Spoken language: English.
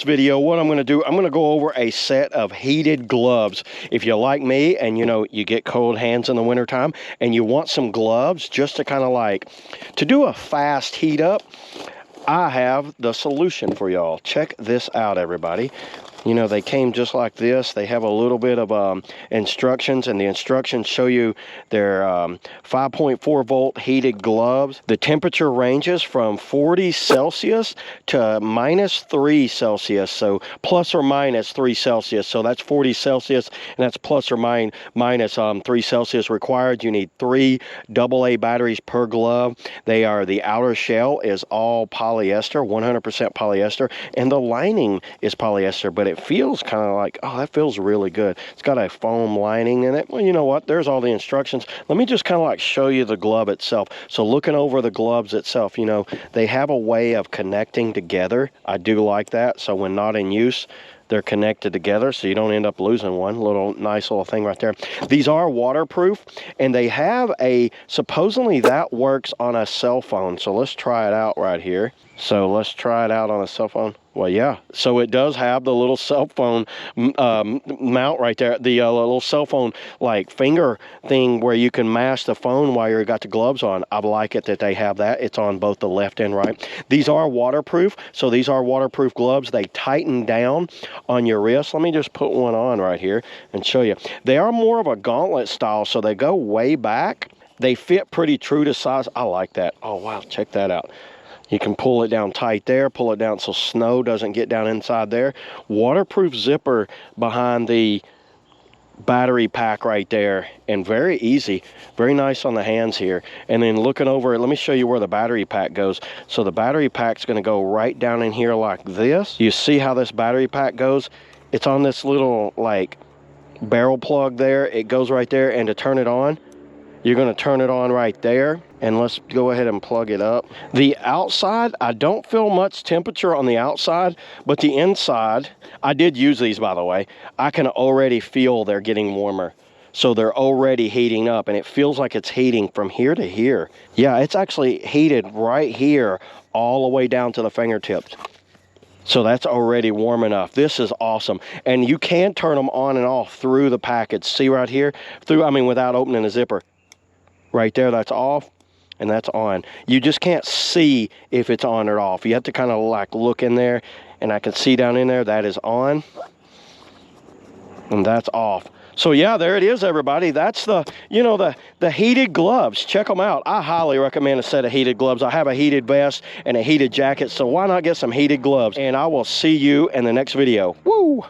next video, what I'm going to do, I'm going to go over a set of heated gloves. If you're like me and you know you get cold hands in the wintertime and you want some gloves just to kind of like to do a fast heat up, I have the solution for y'all. Check this out, everybody. You know, they came just like this. They have a little bit of instructions, and the instructions show you their 5.4 volt heated gloves. The temperature ranges from 40 Celsius to -3 Celsius, so plus or minus 3 Celsius. So that's 40 Celsius, and that's plus or minus 3 Celsius required. You need 3 AA batteries per glove. The outer shell is all polyester, 100% polyester, and the lining is polyester, but it feels kind of like, oh, that feels really good. It's got a foam lining in it. Well, you know what? There's all the instructions. Let me just kind of like show you the glove itself. So looking over the gloves itself, you know, they have a way of connecting together. I do like that. So when not in use, they're connected together so you don't end up losing one. Nice little thing right there. These are waterproof, and they have supposedly that works on a cell phone. So let's try it out right here. So let's try it out on a cell phone. Well, yeah. So it does have the little cell phone mount right there. The little cell phone like finger thing where you can mash the phone while you got the gloves on. I like it that they have that. It's on both the left and right. These are waterproof. So these are waterproof gloves. They tighten down on your wrist. Let me just put one on right here and show you. They are more of a gauntlet style, so they go way back. They fit pretty true to size. I like that. Oh, wow. Check that out. You can pull it down tight there, pull it down so snow doesn't get down inside there. Waterproof zipper behind the battery pack right there, and very easy, very nice on the hands here. And then looking over it, let me show you where the battery pack goes. So the battery pack's going to go right down in here like this. You see how this battery pack goes? It's on this little like barrel plug there. It goes right there, and to turn it on, you're going to turn it on right there. And let's go ahead and plug it up. The outside, I don't feel much temperature on the outside, but the inside, I did use these, by the way. I can already feel they're getting warmer. So they're already heating up, and it feels like it's heating from here to here. Yeah, it's actually heated right here all the way down to the fingertips. So that's already warm enough. This is awesome. And you can turn them on and off through the package. See right here? Without opening the zipper. Right there, that's off. And that's on. You just can't see if it's on or off. You have to kind of like look in there, and I can see down in there that is on, and that's off. So yeah, there it is, everybody. That's the heated gloves. Check them out. I highly recommend a set of heated gloves. I have a heated vest and a heated jacket, so why not get some heated gloves? And I will see you in the next video. Woo!